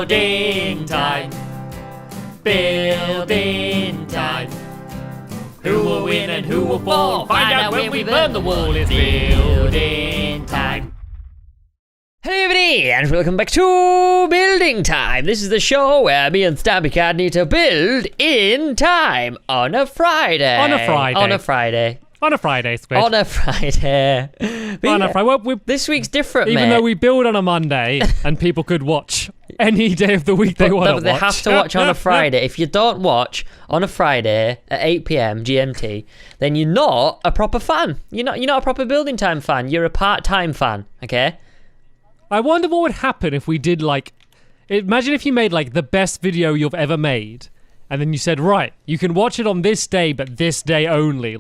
Building time. Building time. Who will win and who will fall? Find out when we burn the wall. It's building time. Hello everybody, and welcome back to Building Time. This is the show where me and Stampy Cat need to build in time on a Friday. On a Friday. On a Friday. On a Friday, Squid. On a Friday. On a Friday. Well, this week's different, even though we build on a Monday and people could watch any day of the week they want to watch. But they have to watch on a Friday. If you don't watch on a Friday at 8 p.m. GMT, then you're not a proper fan. You're not a proper Building Time fan. You're a part-time fan, okay? I wonder what would happen if we did imagine if you made the best video you've ever made, and then you said, right, you can watch it on this day, but this day only.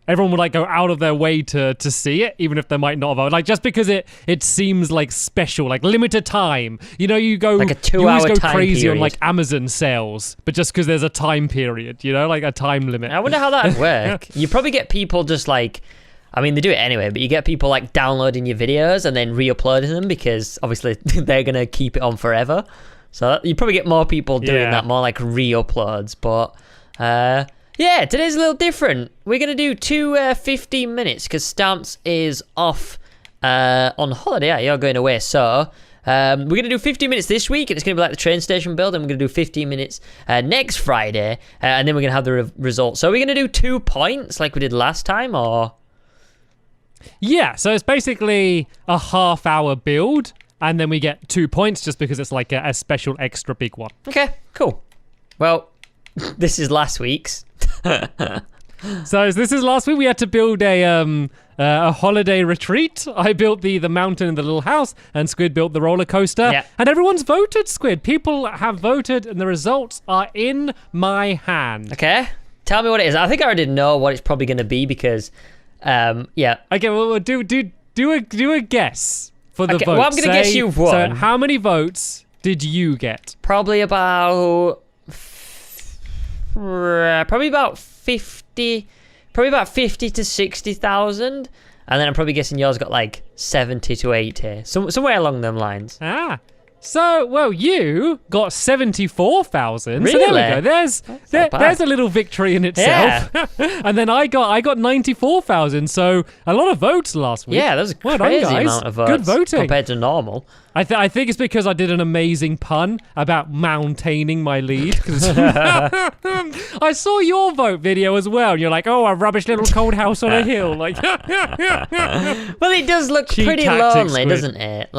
Everyone would go out of their way to see it, even if they might not have. Just because it seems special, limited time. You go a 2 hour you always go time crazy period. on Amazon sales, but just because there's a time period, a time limit. I wonder how that'd work. You probably get people just they do it anyway, but you get people downloading your videos and then re-uploading them because obviously they're going to keep it on forever. So you probably get more people doing that, more re-uploads. But yeah, today's a little different. We're going to do two 15 minutes because Stamps is off on holiday. Yeah, you're going away. So we're going to do 15 minutes this week, and it's going to be the train station build, and we're going to do 15 minutes next Friday, and then we're going to have the results. So we're going to do 2 points like we did last time, or... Yeah, so it's basically a half-hour build, and then we get 2 points just because it's a special extra big one. Okay, cool. Well, this is last week's. So this is last week. We had to build a holiday retreat. I built the mountain and the little house, and Squid built the roller coaster. Yeah. And everyone's voted, Squid. People have voted, and the results are in my hand. Okay, tell me what it is. I think I already know what it's probably going to be because... yeah. Okay, well, do a guess for the votes. Well, I'm going to guess you've won. So how many votes did you get? Probably about 50 to 60,000. And then I'm probably guessing yours got 70 to 80. Somewhere along them lines. So, well, you got 74,000. Really? So there we go. There's a little victory in itself. Yeah. And then I got 94,000. So a lot of votes last week. Yeah, that was a crazy amount of votes. Good voting compared to normal. I think it's because I did an amazing pun about maintaining my lead. I saw your vote video as well. And you're like, oh, a rubbish little cold house on a hill. Well, it does look pretty lonely, doesn't it?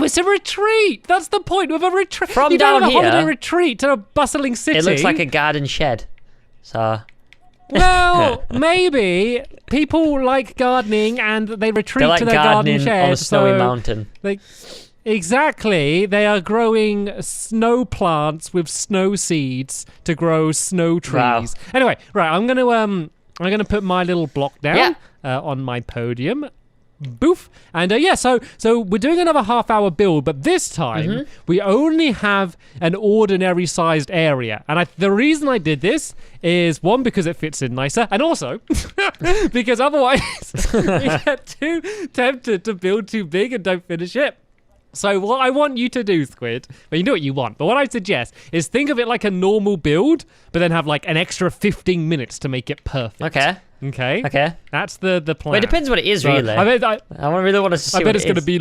It's a retreat. That's the point of a retreat. From you down don't have a here, holiday retreat to a bustling city. It looks like a garden shed. So... Well, maybe people like gardening and they retreat to their garden shed. On a snowy mountain. Exactly. They are growing snow plants with snow seeds to grow snow trees. Wow. Anyway, right, I'm gonna put my little block down on my podium. Boof. And so we're doing another half-hour build, but this time we only have an ordinary sized area. And the reason I did this is, one, because it fits in nicer, and also because otherwise we get too tempted to build too big and don't finish it. So what I want you to do, Squid, well, you know what you want, but what I suggest is think of it like a normal build, but then have an extra 15 minutes to make it perfect. Okay. That's the plan. Well, it depends what it is, really. I really want to see. I bet it's going to be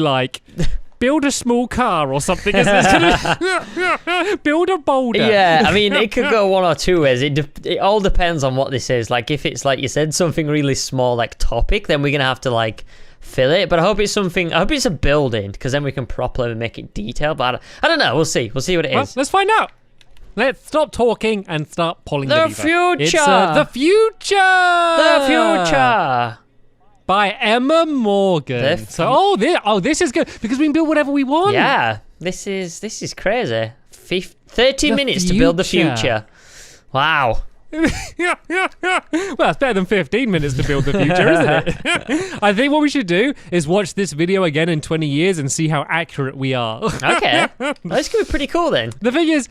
build a small car or something. Build a boulder. Yeah, I mean, it could go one or two ways. It all depends on what this is. If it's you said, something really small topic, then we're going to have to fill it. But I hope it's a building, because then we can properly make it detailed. But I don't know. We'll see what it is. Let's find out. Let's stop talking and start pulling the lever. Future. It's The Future. The Future. By Emma Morgan. This is good because we can build whatever we want. Yeah, this is crazy. 30 minutes to build the future. Wow. Well, it's better than 15 minutes to build the future, isn't it? I think what we should do is watch this video again in 20 years and see how accurate we are. Okay. This could be pretty cool then. The thing is,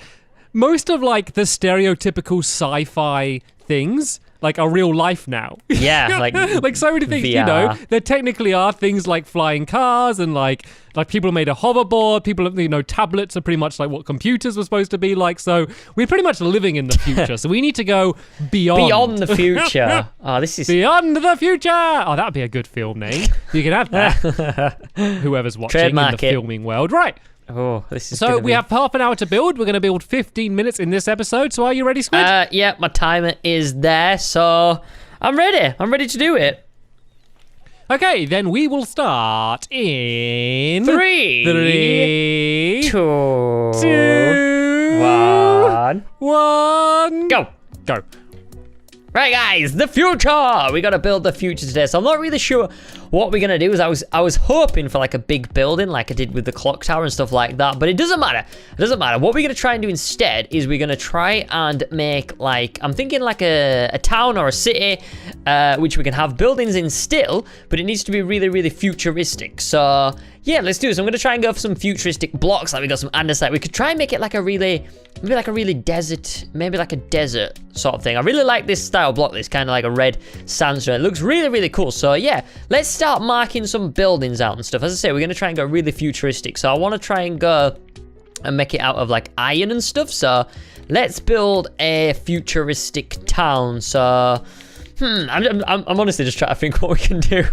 most of the stereotypical sci-fi things like a real life now. Yeah, like like so many things, you know. VR. There technically are things like flying cars and like people made a hoverboard. People, you know, tablets are pretty much like what computers were supposed to be like. So we're pretty much living in the future. So we need to go beyond the future. Oh, this is beyond the future. Oh, that'd be a good film name. You can have that. Whoever's watching Trademark in the it. filming world, right? Oh, this is. So we have half an hour to build. We're going to build 15 minutes in this episode. So are you ready, Squid? Yeah, my timer is there, so I'm ready. I'm ready to do it. Okay, then we will start in 3, 2, 2, 1, 1, go. go. Right, guys, the future. We got to build the future today. So I'm not really sure what we're gonna do. Is I was hoping for like a big building, like I did with the clock tower and stuff like that. But it doesn't matter. It doesn't matter. What we're gonna try and do instead is we're gonna try and make like I'm thinking like a town or a city, which we can have buildings in still, but it needs to be really, really futuristic. So yeah, let's do this. I'm gonna try and go for some futuristic blocks. Like we got some andesite. We could try and make it like a really. Maybe like a really desert, maybe like a desert sort of thing. I really like this style block. This kind of like a red sandstone. It looks really, really cool. So yeah, let's start marking some buildings out and stuff. As I say, we're going to try and go really futuristic. So I want to try and go and make it out of like iron and stuff. So let's build a futuristic town. So I'm honestly just trying to think what we can do.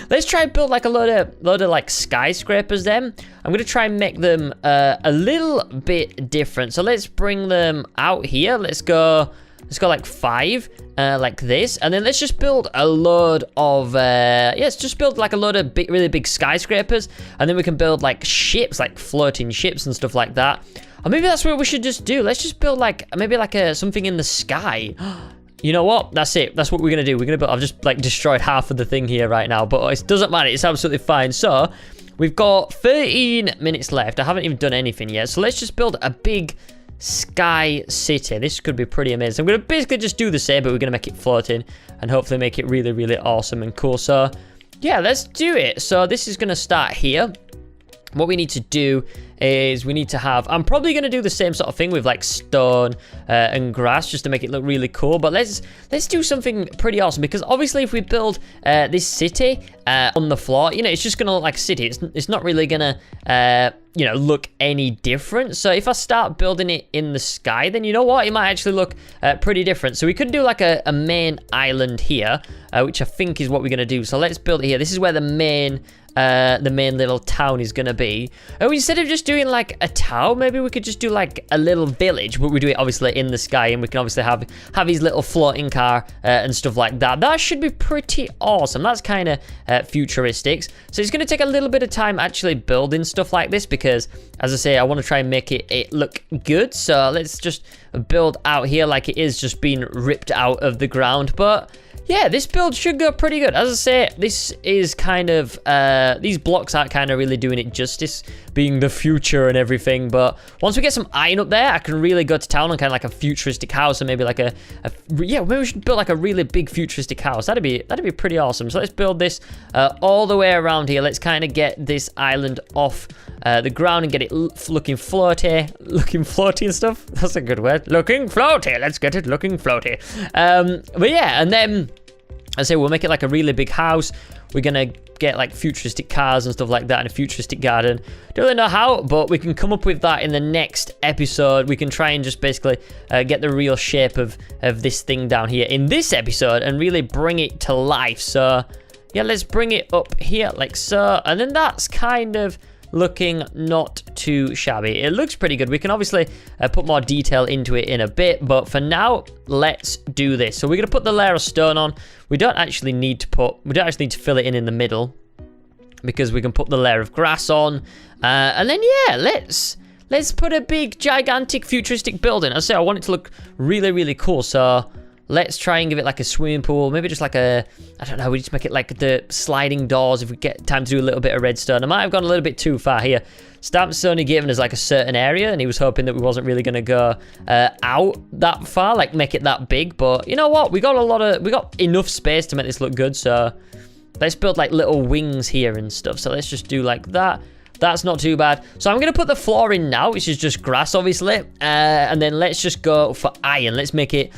Let's try and build like a load of like skyscrapers then. I'm gonna try and make them a little bit different. So let's bring them out here. Let's go like 5 like this, and then let's just build a load of let's just build like a load of really big skyscrapers, and then we can build like ships, like floating ships and stuff like that. Or maybe that's what we should just do. Let's just build like maybe like something in the sky. You know what? That's it. That's what we're going to do. We're going to build... I've just, like, destroyed half of the thing here right now. But it doesn't matter. It's absolutely fine. So, we've got 13 minutes left. I haven't even done anything yet. So, let's just build a big sky city. This could be pretty amazing. I'm going to basically just do the same, but we're going to make it floating. And hopefully make it really, really awesome and cool. So, yeah, let's do it. So, this is going to start here. What we need to do is we need to have... I'm probably going to do the same sort of thing with like stone and grass just to make it look really cool. But let's do something pretty awesome, because obviously if we build this city on the floor, you know, it's just going to look like a city. It's not really going to, you know, look any different. So if I start building it in the sky, then you know what? It might actually look pretty different. So we could do like a main island here, which I think is what we're going to do. So let's build it here. This is where the main little town is gonna be. And instead of just doing like a town, maybe we could just do like a little village, but we do it obviously in the sky, and we can obviously have his little floating car and stuff like that. That should be pretty awesome. That's kind of futuristic. So it's gonna take a little bit of time actually building stuff like this, because as I say, I want to try and make it look good. So let's just build out here like it is just being ripped out of the ground. But yeah, this build should go pretty good. As I say, this is kind of, these blocks aren't kind of really doing it justice, being the future and everything. But once we get some iron up there, I can really go to town on kind of like a futuristic house, and maybe like yeah, maybe we should build like a really big futuristic house. That'd be pretty awesome. So let's build this all the way around here. Let's kind of get this island off the ground and get it looking floaty and stuff. That's a good word. Looking floaty. Let's get it looking floaty. But yeah, and then I say we'll make it like a really big house. We're gonna get like futuristic cars and stuff like that, and a futuristic garden. Don't really know how, but we can come up with that in the next episode. We can try and just basically get the real shape of this thing down here in this episode and really bring it to life. So yeah, let's bring it up here like so, and then that's kind of looking not too shabby. It looks pretty good. We can obviously put more detail into it in a bit, but for now, let's do this. So we're gonna put the layer of stone on. We don't actually need to fill it in the middle, because we can put the layer of grass on, and then yeah, let's put a big gigantic futuristic building. I say I want it to look really, really cool. So let's try and give it like a swimming pool. Maybe just like I don't know, we just make it like the sliding doors if we get time to do a little bit of redstone. I might have gone a little bit too far here. Stamp's only given us like a certain area, and he was hoping that we wasn't really going to go out that far, like make it that big. But you know what? We got enough space to make this look good. So let's build like little wings here and stuff. So let's just do like that. That's not too bad. So I'm going to put the floor in now, which is just grass, obviously. And then let's just go for iron. Let's make it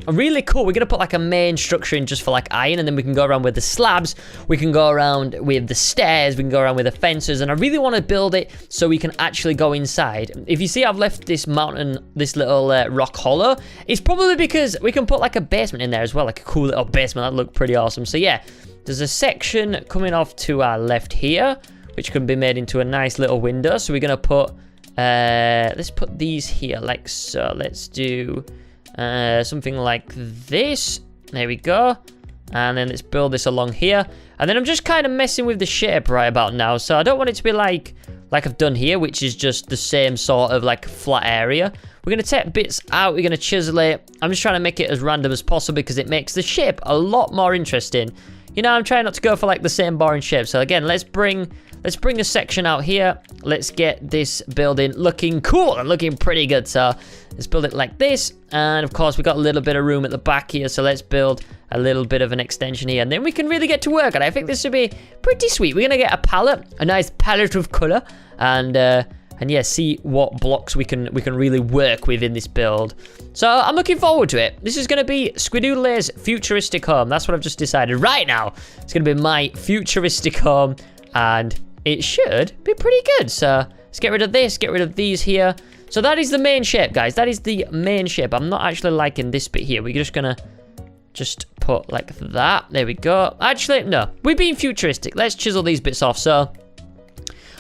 really cool. We're going to put like a main structure in just for like iron. And then we can go around with the slabs. We can go around with the stairs. We can go around with the fences. And I really want to build it so we can actually go inside. If you see, I've left this mountain, this little rock hollow. It's probably because we can put like a basement in there as well. Like a cool little basement. That looked pretty awesome. So yeah, there's a section coming off to our left here, which can be made into a nice little window. So we're going to put, let's put these here like so. Let's do something like this. There we go. And then let's build this along here. And then I'm just kind of messing with the shape right about now. So I don't want it to be like I've done here, which is just the same sort of like flat area. We're going to take bits out. We're going to chisel it. I'm just trying to make it as random as possible because it makes the shape a lot more interesting. You know, I'm trying not to go for like the same boring shape. So again, let's bring a section out here. Let's get this building looking cool and looking pretty good. So let's build it like this. And of course, we got a little bit of room at the back here. So let's build a little bit of an extension here. And then we can really get to work. And I think this should be pretty sweet. We're going to get a palette, a nice palette of color. And yeah, see what blocks we can really work with in this build. So I'm looking forward to it. This is going to be Squidoodle's futuristic home. That's what I've just decided right now. It's going to be my futuristic home. And it should be pretty good. So let's get rid of this, get rid of these here. So that is the main shape, guys. That is the main shape. I'm not actually liking this bit here. We're just gonna put like that. There we go. Actually, no. We're being futuristic. Let's chisel these bits off. So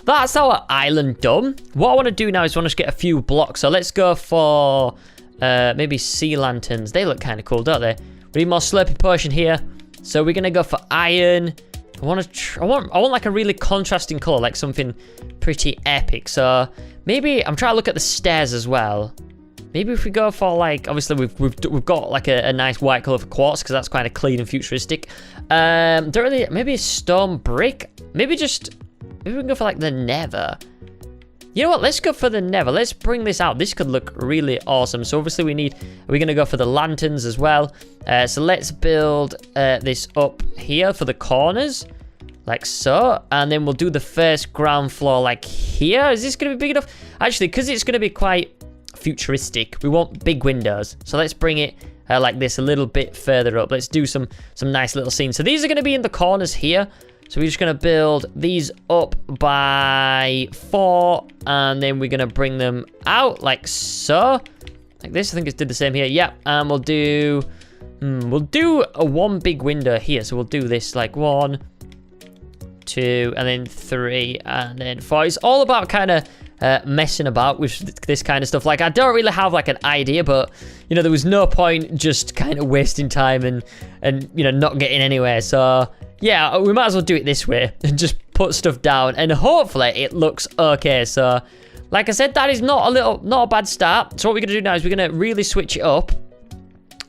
that's our island done. What I want to do now is I want to get a few blocks. So let's go for maybe sea lanterns. They look kind of cool, don't they? We need more Slurpee potion here. So we're gonna go for iron. I want like a really contrasting color, like something pretty epic. So maybe I'm trying to look at the stairs as well. Maybe if we go for like, obviously we've got like a nice white color for quartz because that's kind of clean and futuristic. Don't really, maybe a stone brick. Maybe we can go for like the nether. You know what? Let's go for the nether. Let's bring this out. This could look really awesome. So obviously we're going to go for the lanterns as well. So let's build this up here for the corners. Like so. And then we'll do the first ground floor like here. Is this going to be big enough? Actually, because it's going to be quite futuristic, we want big windows. So let's bring it like this a little bit further up. Let's do some nice little scenes. So these are going to be in the corners here. So we're just going to build these up by 4. And then we're going to bring them out like so. Like this. I think it did the same here. Yep. And we'll do a one big window here. So we'll do this like 1, 2, and then 3, and then 4. It's all about kind of messing about with this kind of stuff. Like, I don't really have like an idea, but you know, there was no point just kind of wasting time and you know, not getting anywhere. So yeah, we might as well do it this way and just put stuff down, and hopefully it looks okay. So like I said, that is not a bad start. So what we're gonna do now is we're gonna really switch it up,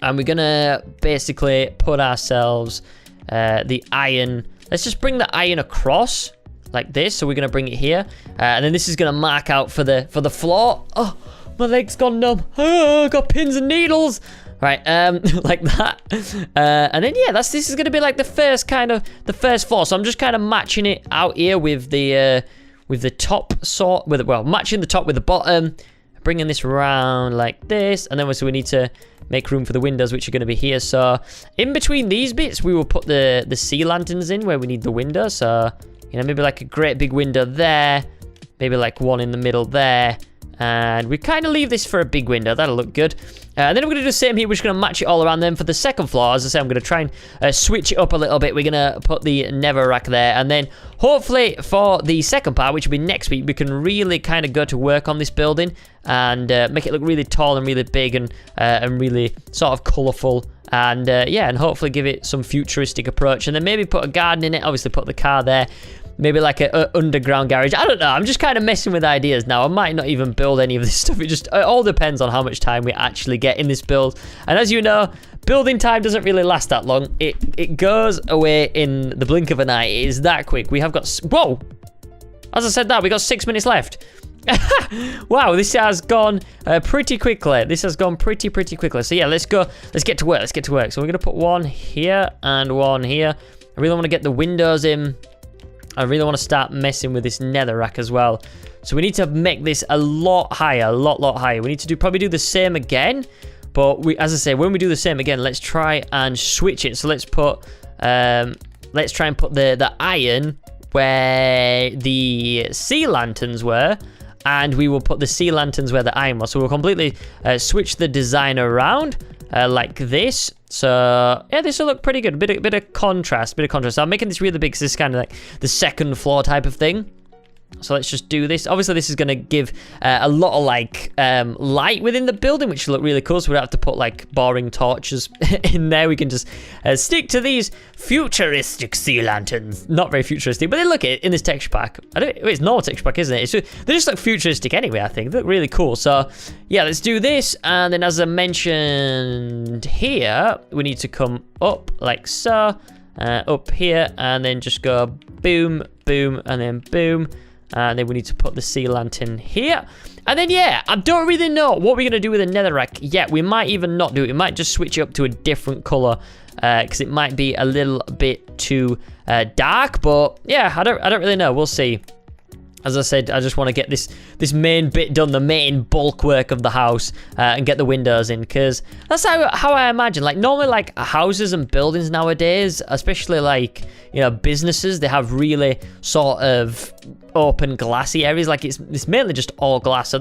and we're gonna basically put ourselves the iron. Let's just bring the iron across like this. So we're gonna bring it here, and then this is gonna mark out for the floor. Oh, my leg's gone numb. Oh, got pins and needles. Right, like that. And then yeah, this is gonna be like the first floor. So I'm just kind of matching it out here with the top sort, matching the top with the bottom, bringing this around like this, and then we need to make room for the windows, which are going to be here. So in between these bits, we will put the sea lanterns in where we need the window. So you know, maybe like a great big window there, maybe like one in the middle there, and we kind of leave this for a big window. That'll look good. And then we're going to do the same here. We're just going to match it all around. Then for the second floor, as I say, I'm going to try and switch it up a little bit. We're going to put the nether rack there. And then hopefully for the second part, which will be next week, we can really kind of go to work on this building and make it look really tall and really big and really sort of colourful. And yeah, and hopefully give it some futuristic approach. And then maybe put a garden in it. Obviously put the car there. Maybe like an underground garage. I don't know. I'm just kind of messing with ideas now. I might not even build any of this stuff. It all depends on how much time we actually get in this build. And as you know, building time doesn't really last that long. It goes away in the blink of an eye. It is that quick. We have got... Whoa! As I said that, we got 6 minutes left. Wow, this has gone pretty quickly. This has gone pretty quickly. So yeah, let's go. Let's get to work. Let's get to work. So we're going to put one here and one here. I really want to get the windows in. I really want to start messing with this netherrack as well. So we need to make this a lot higher, a lot higher. We need to probably do the same again. But as I say, when we do the same again, let's try and switch it. So let's put, let's try and put the iron where the sea lanterns were. And we will put the sea lanterns where the iron was. So we'll completely switch the design around like this. So yeah, this will look pretty good. Bit of contrast, So I'm making this really big because this is kind of like the second floor type of thing. So let's just do this. Obviously, this is going to give a lot of like light within the building, which will look really cool. So we don't have to put like boring torches in there. We can just stick to these futuristic sea lanterns. Not very futuristic, but they look it in this texture pack. It's normal texture pack, isn't it? They just look futuristic anyway, I think. They look really cool. So yeah, let's do this. And then as I mentioned here, we need to come up like so. Up here, and then just go boom, boom, and then boom. And then we need to put the sea lantern here. And then, yeah, I don't really know what we're going to do with the netherrack yet. We might even not do it. We might just switch it up to a different color because it might be a little bit too dark. But, yeah, I don't really know. We'll see. As I said, I just want to get this main bit done, the main bulk work of the house, and get the windows in, because that's how I imagine. Like, normally, like, houses and buildings nowadays, especially, like, you know, businesses, they have really sort of open glassy areas. Like, it's mainly just all glass. So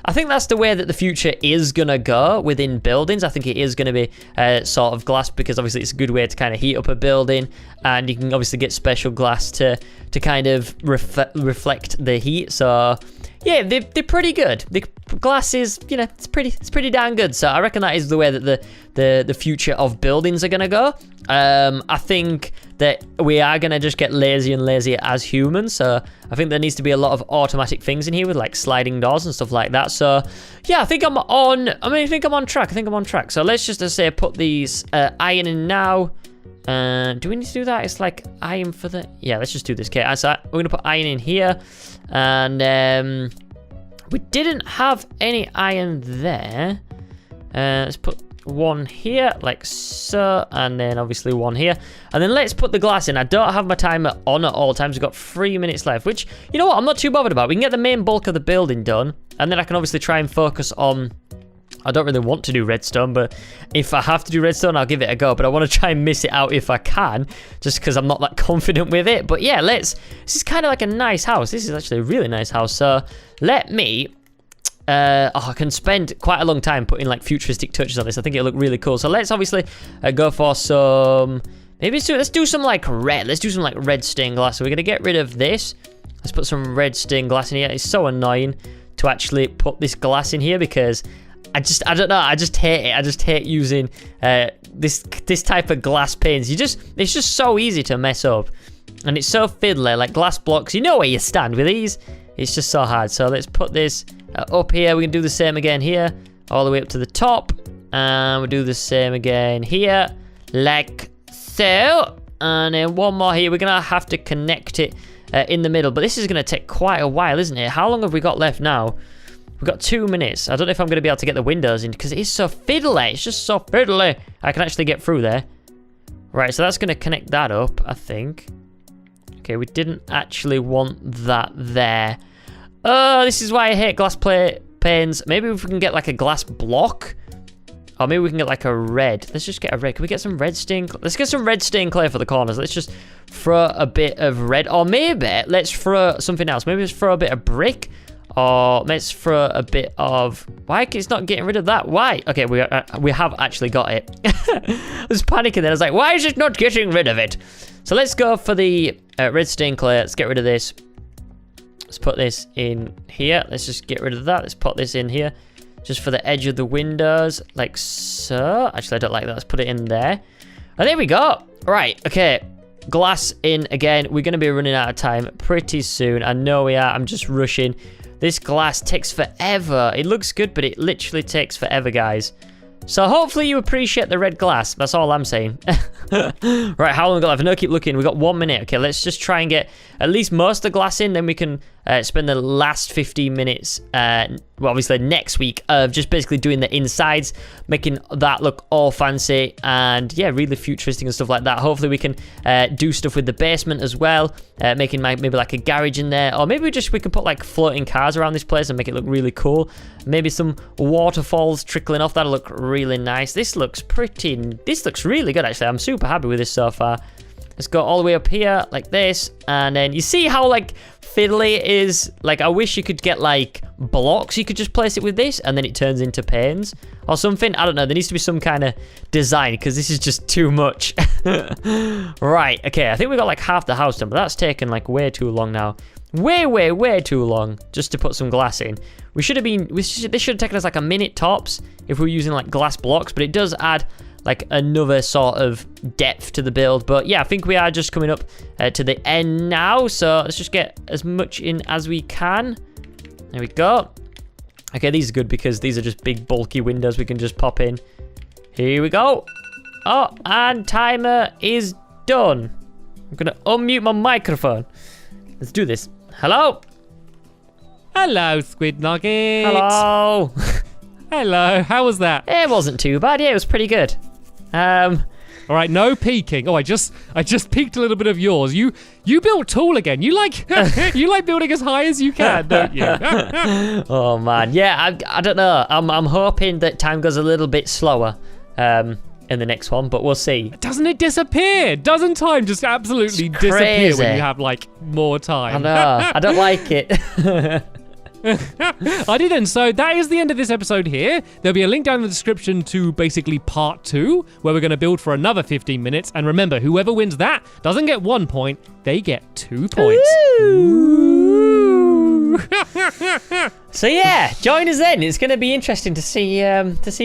I think that's the way that the future is going to go within buildings. I think it is going to be sort of glass, because obviously it's a good way to kind of heat up a building, and you can obviously get special glass to kind of reflect the heat. So yeah, they're pretty good. The glass is, you know, it's pretty damn good. So I reckon that is the way that the future of buildings are gonna go. I think that we are gonna just get lazier and lazier as humans. So I think there needs to be a lot of automatic things in here with like sliding doors and stuff like that. So yeah, I think I'm on track. So let's just say put these iron in now. Do we need to do that? It's like iron for the... Yeah, let's just do this. Okay, so we're going to put iron in here. And we didn't have any iron there. Let's put one here, like so. And then obviously one here. And then let's put the glass in. I don't have my timer on at all times. We've got 3 minutes left, which, you know what? I'm not too bothered about. We can get the main bulk of the building done. And then I can obviously try and focus on... I don't really want to do redstone, but if I have to do redstone, I'll give it a go. But I want to try and miss it out if I can, just because I'm not that confident with it. But yeah, this is kind of like a nice house. This is actually a really nice house. So let me, I can spend quite a long time putting like futuristic touches on this. I think it'll look really cool. So let's obviously go for some, let's do some like red. Let's do some like red stained glass. So we're going to get rid of this. Let's put some red stained glass in here. It's so annoying to actually put this glass in here because I don't know. I just hate it. I just hate using this type of glass panes. It's just so easy to mess up, and it's so fiddly. Like glass blocks, you know where you stand with these. It's just so hard. So let's put this up here. We can do the same again here, all the way up to the top, and we'll do the same again here, like so. And then one more here. We're gonna have to connect it in the middle, but this is gonna take quite a while, isn't it? How long have we got left now? We've got 2 minutes. I don't know if I'm going to be able to get the windows in because it is so fiddly. It's just so fiddly. I can actually get through there. Right, so that's going to connect that up, I think. Okay, we didn't actually want that there. Oh, this is why I hate glass panes. Maybe if we can get like a glass block. Or maybe we can get like a red. Let's just get a red. Can we get some red stained clay? Let's get some red stained clay for the corners. Let's just throw a bit of red. Or maybe let's throw something else. Maybe let's throw a bit of brick. Or let's throw a bit of... Why? It's not getting rid of that. Why? Okay, we have actually got it. I was panicking then. I was like, why is it not getting rid of it? So let's go for the red stained clay. Let's get rid of this. Let's put this in here. Let's just get rid of that. Let's put this in here. Just for the edge of the windows. Like so. Actually, I don't like that. Let's put it in there. And there we go. Right, okay. Glass in again. We're going to be running out of time pretty soon. I know we are. I'm just rushing. This glass takes forever. It looks good, but it literally takes forever, guys. So hopefully you appreciate the red glass. That's all I'm saying. Right, how long we got left? No, keep looking. We got 1 minute. Okay, let's just try and get at least most of the glass in. Then we can spend the last 15 minutes, well, obviously next week, of just basically doing the insides, making that look all fancy and yeah, really futuristic and stuff like that. Hopefully we can do stuff with the basement as well, making maybe like a garage in there, or maybe we can put like floating cars around this place and make it look really cool. Maybe some waterfalls trickling off. That'll look really nice. This looks really good actually. I'm super happy with this so far. Let's go all the way up here like this, and then you see how like fiddly it is. Like I wish you could get like blocks you could just place it with this and then it turns into panes or something. I don't know, there needs to be some kind of design because this is just too much. Right, okay, I think we got like half the house done, but that's taken like way too long now. Way too long just to put some glass in. This should have taken us like a minute tops if we were using like glass blocks, but it does add like another sort of depth to the build. But yeah, I think we are just coming up to the end now, so let's just get as much in as we can. There we go. Okay, these are good because these are just big bulky windows we can just pop in. Here we go. Oh, and timer is done. I'm gonna unmute my microphone. Let's do this. Hello. Hello, Squid Nuggets. Hello. Hello. How was that? It wasn't too bad. Yeah, it was pretty good. All right, no peeking. Oh, I just peeked a little bit of yours. You built tall again. You like you like building as high as you can, don't you? Oh man, yeah. I don't know. I'm hoping that time goes a little bit slower in the next one, but we'll see. Doesn't it disappear? Doesn't time just absolutely disappear when you have like more time? I know. I don't like it. I didn't. So that is the end of this episode here. There'll be a link down in the description to basically part 2, where we're going to build for another 15 minutes. And remember, whoever wins that doesn't get 1 point, they get 2 points. Ooh. So yeah, join us then. It's going to be interesting to see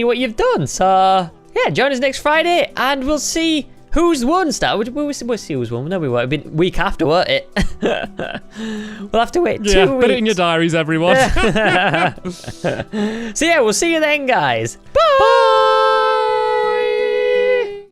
what you've done. So yeah, join us next Friday, and we'll see who's won. We'll see who's won. No, we won't. It'll be week after, won't it? We'll have to wait 2 weeks. Put it in your diaries, everyone. So yeah, we'll see you then, guys. Bye.